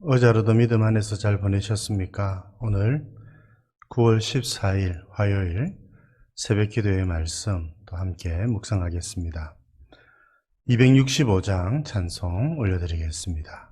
어제로도 믿음 안에서 잘 보내셨습니까? 오늘 9월 14일 화요일 새벽 기도의 말씀 또 함께 묵상하겠습니다. 265장 찬송 올려드리겠습니다.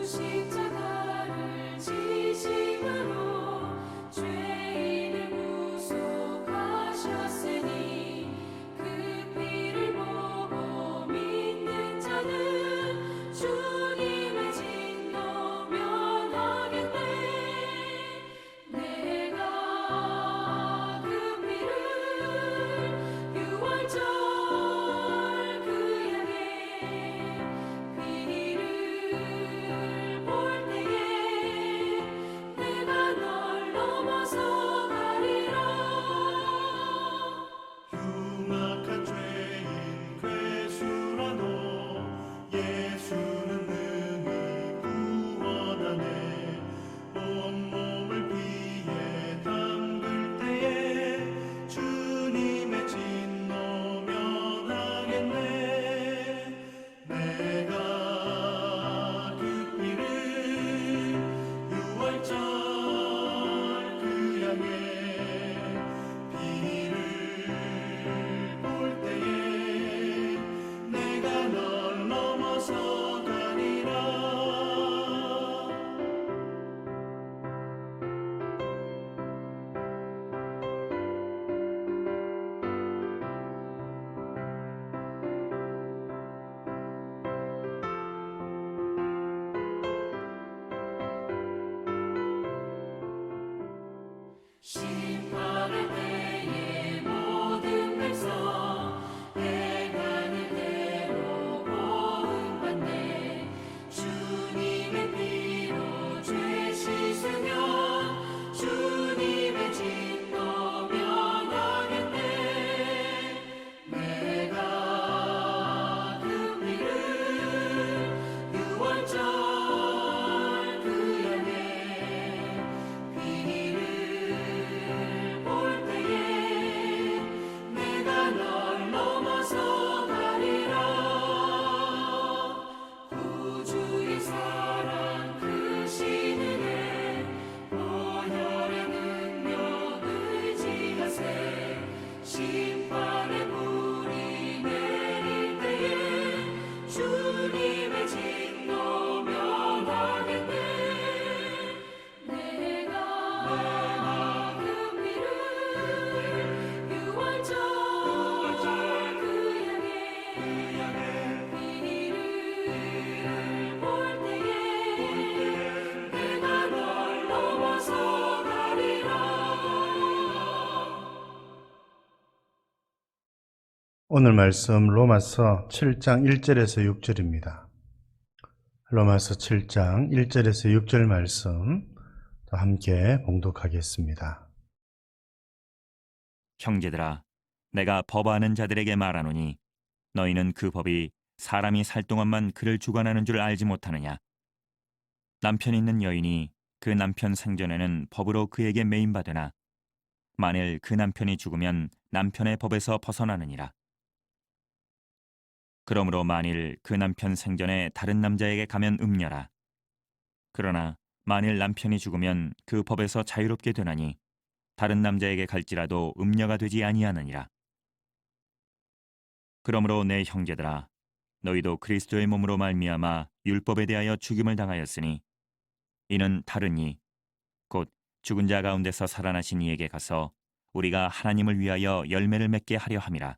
십자가를 지심으로 죄인을 구속하셨으니 그 피를 보고 믿는 자는 주님의 진노 면하겠네. 내가 그 피를 유월절 그 양의 피를 볼 때에 내가 널 넘어서 가리라. 흉악한 죄인 괴수라도 예수는 능히 구원하네. 온몸을 피에 담글 때에 주님의 진노 면하겠네. 내가 그 피를 유월절 그 양의 피를 볼 때에 내가 널 넘어서 가리라. 심판의 때에 모든 백성 행하는 대로 보응받네. 주님의 피로 죄 씻으면 주님의 진노 면하겠네. 내가 그 피를 유월절 그 양의 피를 볼 때에 내가 널 넘어서 가리라. 구주의 사랑 크신 은혜 보혈의 능력 의지하세. 심판의 불이 내릴 때에 주님의 진노 면하겠네. 내가 그 피를 유월절 그 양의 피를 볼 때에 내가 널 넘어서 가리라. 오늘 말씀 로마서 7장 1절에서 6절입니다. 로마서 7장 1절에서 6절 말씀 또 함께 봉독하겠습니다. 형제들아, 내가 법아는 자들에게 말하노니 너희는 그 법이 사람이 살 동안만 그를 주관하는 줄 알지 못하느냐. 남편 있는 여인이 그 남편 생전에는 법으로 그에게 매임받으나 만일 그 남편이 죽으면 남편의 법에서 벗어나느니라. 그러므로 만일 그 남편 생전에 다른 남자에게 가면 음녀라. 그러나 만일 남편이 죽으면 그 법에서 자유롭게 되나니 다른 남자에게 갈지라도 음녀가 되지 아니하느니라. 그러므로 내 형제들아, 너희도 그리스도의 몸으로 말미암아 율법에 대하여 죽임을 당하였으니 이는 다른 이 곧 죽은 자 가운데서 살아나신 이에게 가서 우리가 하나님을 위하여 열매를 맺게 하려 함이라.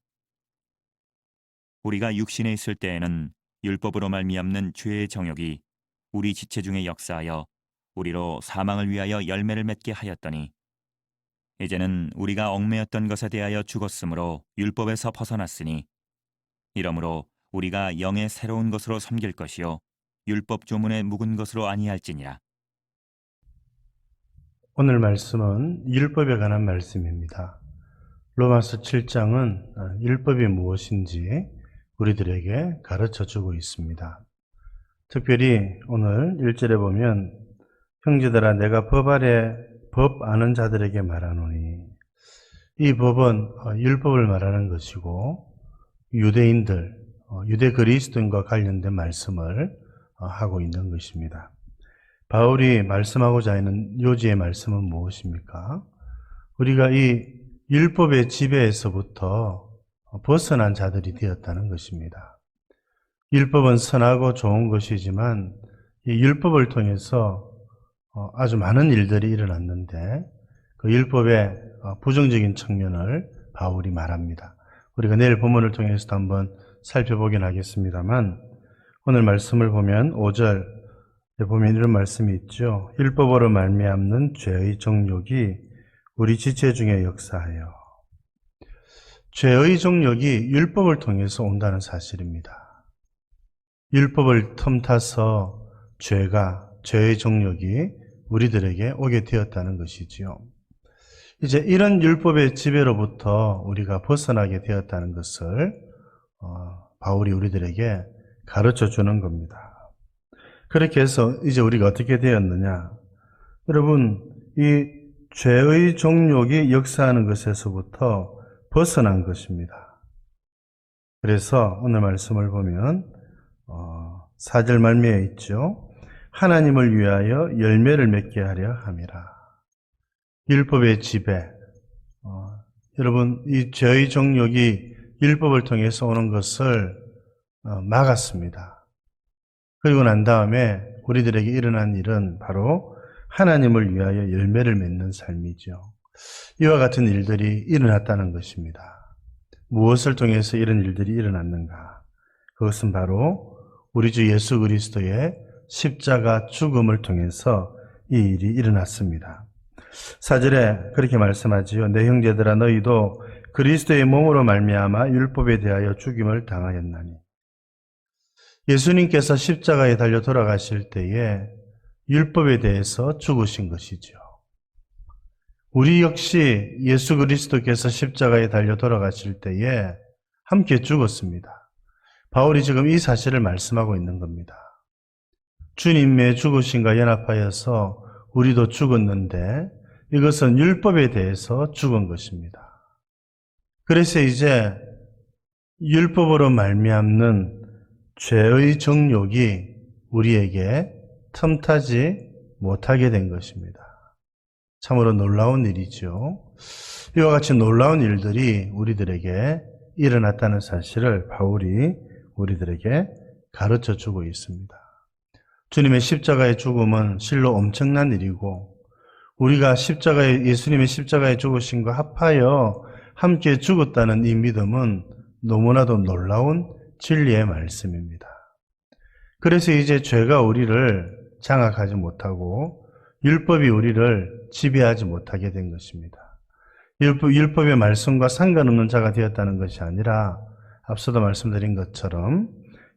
우리가 육신에 있을 때에는 율법으로 말미암는 죄의 정욕이 우리 지체 중에 역사하여 우리로 사망을 위하여 열매를 맺게 하였더니 이제는 우리가 얽매였던 것에 대하여 죽었으므로 율법에서 벗어났으니 이러므로 우리가 영의 새로운 것으로 섬길 것이요 율법 조문에 묵은 것으로 아니할지니라. 오늘 말씀은 율법에 관한 말씀입니다. 로마서 7장은 율법이 무엇인지 우리들에게 가르쳐주고 있습니다. 특별히 오늘 1절에 보면 형제들아 내가 법 아래 법 아는 자들에게 말하노니, 이 법은 율법을 말하는 것이고 유대인들, 유대 그리스도인과 관련된 말씀을 하고 있는 것입니다. 바울이 말씀하고자 하는 요지의 말씀은 무엇입니까? 우리가 이 율법의 지배에서부터 벗어난 자들이 되었다는 것입니다. 율법은 선하고 좋은 것이지만 이 율법을 통해서 아주 많은 일들이 일어났는데 그 율법의 부정적인 측면을 바울이 말합니다. 우리가 내일 본문을 통해서도 한번 살펴보긴 하겠습니다만 오늘 말씀을 보면 5절에 보면 이런 말씀이 있죠. 율법으로 말미암는 죄의 정욕이 우리 지체 중에 역사하여. 죄의 정욕이 율법을 통해서 온다는 사실입니다. 율법을 틈타서 죄의 정욕이 우리들에게 오게 되었다는 것이지요. 이제 이런 율법의 지배로부터 우리가 벗어나게 되었다는 것을 바울이 우리들에게 가르쳐 주는 겁니다. 그렇게 해서 이제 우리가 어떻게 되었느냐? 여러분, 이 죄의 정욕이 역사하는 것에서부터 벗어난 것입니다. 그래서 오늘 말씀을 보면 4절 말미에 있죠. 하나님을 위하여 열매를 맺게 하려 함이라. 율법의 지배. 여러분, 이 죄의 정욕이 율법을 통해서 오는 것을 막았습니다. 그리고 난 다음에 우리들에게 일어난 일은 바로 하나님을 위하여 열매를 맺는 삶이죠. 이와 같은 일들이 일어났다는 것입니다. 무엇을 통해서 이런 일들이 일어났는가? 그것은 바로 우리 주 예수 그리스도의 십자가 죽음을 통해서 이 일이 일어났습니다. 4절에 그렇게 말씀하지요. 내 형제들아 너희도 그리스도의 몸으로 말미암아 율법에 대하여 죽임을 당하였나니. 예수님께서 십자가에 달려 돌아가실 때에 율법에 대해서 죽으신 것이죠. 우리 역시 예수 그리스도께서 십자가에 달려 돌아가실 때에 함께 죽었습니다. 바울이 지금 이 사실을 말씀하고 있는 겁니다. 주님의 죽으심과 연합하여서 우리도 죽었는데 이것은 율법에 대해서 죽은 것입니다. 그래서 이제 율법으로 말미암는 죄의 정욕이 우리에게 틈타지 못하게 된 것입니다. 참으로 놀라운 일이죠. 이와 같이 놀라운 일들이 우리들에게 일어났다는 사실을 바울이 우리들에게 가르쳐 주고 있습니다. 주님의 십자가의 죽음은 실로 엄청난 일이고 우리가 예수님의 십자가의 죽으심과 합하여 함께 죽었다는 이 믿음은 너무나도 놀라운 진리의 말씀입니다. 그래서 이제 죄가 우리를 장악하지 못하고 율법이 우리를 지배하지 못하게 된 것입니다. 율법의 말씀과 상관없는 자가 되었다는 것이 아니라 앞서도 말씀드린 것처럼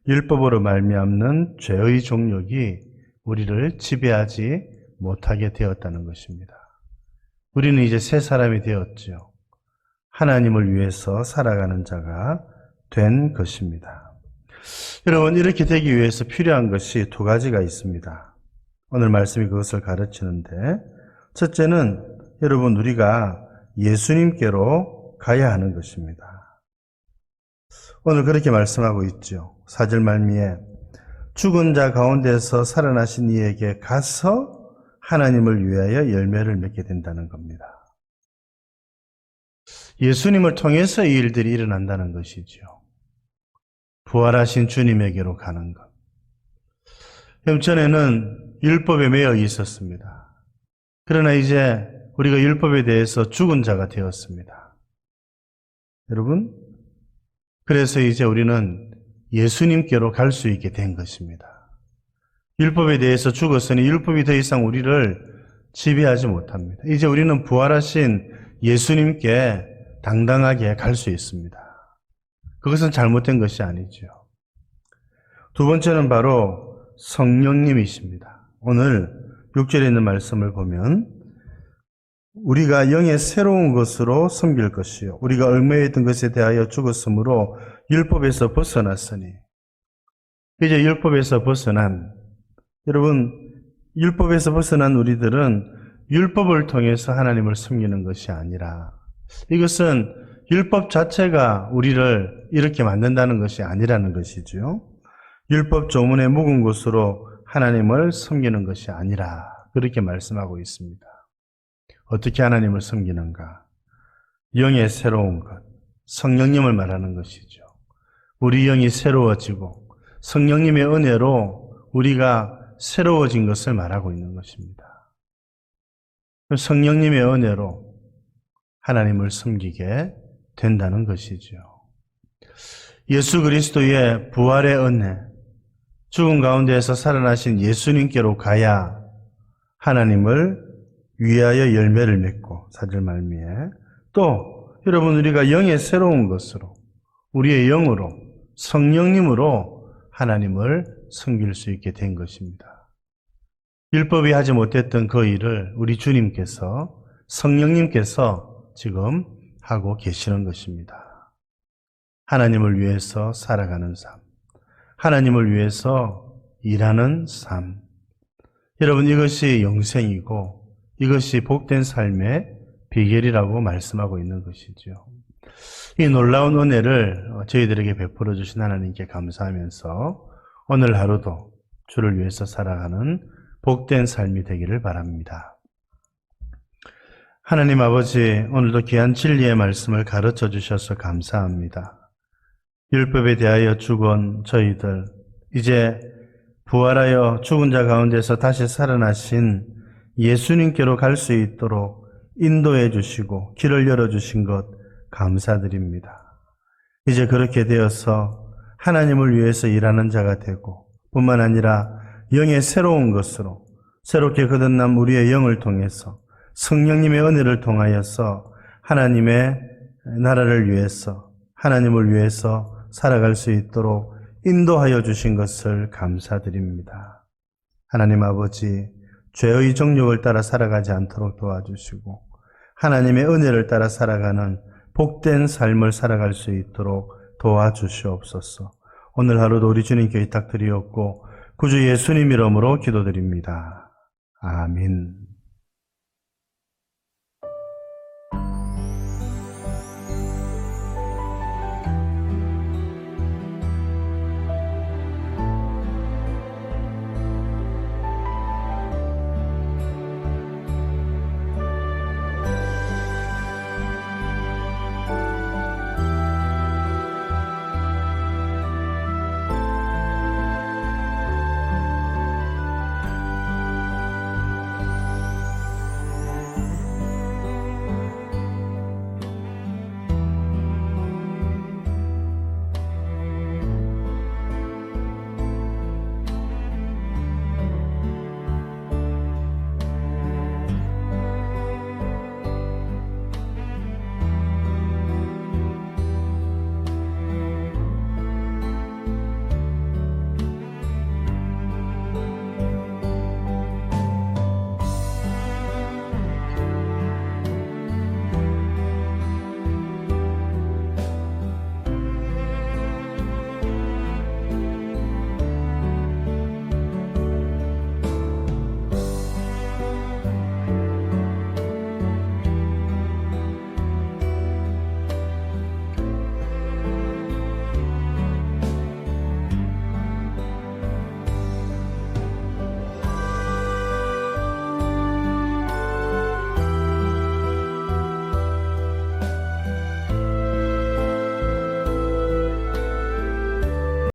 율법으로 말미암는 죄의 종력이 우리를 지배하지 못하게 되었다는 것입니다. 우리는 이제 새 사람이 되었죠. 하나님을 위해서 살아가는 자가 된 것입니다. 여러분, 이렇게 되기 위해서 필요한 것이 두 가지가 있습니다. 오늘 말씀이 그것을 가르치는데, 첫째는 여러분 우리가 예수님께로 가야 하는 것입니다. 오늘 그렇게 말씀하고 있죠. 4절 말미에 죽은 자 가운데서 살아나신 이에게 가서 하나님을 위하여 열매를 맺게 된다는 겁니다. 예수님을 통해서 이 일들이 일어난다는 것이죠. 부활하신 주님에게로 가는 것. 전에는 율법에 매여 있었습니다. 그러나 이제 우리가 율법에 대해서 죽은 자가 되었습니다. 여러분, 그래서 이제 우리는 예수님께로 갈 수 있게 된 것입니다. 율법에 대해서 죽었으니 율법이 더 이상 우리를 지배하지 못합니다. 이제 우리는 부활하신 예수님께 당당하게 갈 수 있습니다. 그것은 잘못된 것이 아니죠. 두 번째는 바로 성령님이십니다. 오늘 6절에 있는 말씀을 보면 우리가 영의 새로운 것으로 섬길 것이요 우리가 얽매여 있던 것에 대하여 죽었으므로 율법에서 벗어났으니. 이제 율법에서 벗어난, 여러분, 율법에서 벗어난 우리들은 율법을 통해서 하나님을 섬기는 것이 아니라 이것은 율법 자체가 우리를 이렇게 만든다는 것이 아니라는 것이죠. 율법 조문에 묵은 곳으로 하나님을 섬기는 것이 아니라 그렇게 말씀하고 있습니다. 어떻게 하나님을 섬기는가? 영의 새로운 것, 성령님을 말하는 것이죠. 우리 영이 새로워지고 성령님의 은혜로 우리가 새로워진 것을 말하고 있는 것입니다. 성령님의 은혜로 하나님을 섬기게 된다는 것이죠. 예수 그리스도의 부활의 은혜, 죽은 가운데에서 살아나신 예수님께로 가야 하나님을 위하여 열매를 맺고 4절 말미에 또 여러분 우리가 영의 새로운 것으로 우리의 영으로 성령님으로 하나님을 섬길 수 있게 된 것입니다. 율법이 하지 못했던 그 일을 우리 주님께서 성령님께서 지금 하고 계시는 것입니다. 하나님을 위해서 살아가는 삶, 하나님을 위해서 일하는 삶. 여러분 이것이 영생이고 이것이 복된 삶의 비결이라고 말씀하고 있는 것이죠. 이 놀라운 은혜를 저희들에게 베풀어 주신 하나님께 감사하면서 오늘 하루도 주를 위해서 살아가는 복된 삶이 되기를 바랍니다. 하나님 아버지, 오늘도 귀한 진리의 말씀을 가르쳐 주셔서 감사합니다. 율법에 대하여 죽은 저희들, 이제 부활하여 죽은 자 가운데서 다시 살아나신 예수님께로 갈 수 있도록 인도해 주시고 길을 열어주신 것 감사드립니다. 이제 그렇게 되어서 하나님을 위해서 일하는 자가 되고 뿐만 아니라 영의 새로운 것으로 새롭게 거듭난 우리의 영을 통해서 성령님의 은혜를 통하여서 하나님의 나라를 위해서 하나님을 위해서 살아갈 수 있도록 인도하여 주신 것을 감사드립니다. 하나님 아버지, 죄의 정욕을 따라 살아가지 않도록 도와주시고 하나님의 은혜를 따라 살아가는 복된 삶을 살아갈 수 있도록 도와주시옵소서. 오늘 하루도 우리 주님께 의탁드리옵고 구주 예수님 이름으로 기도드립니다. 아멘.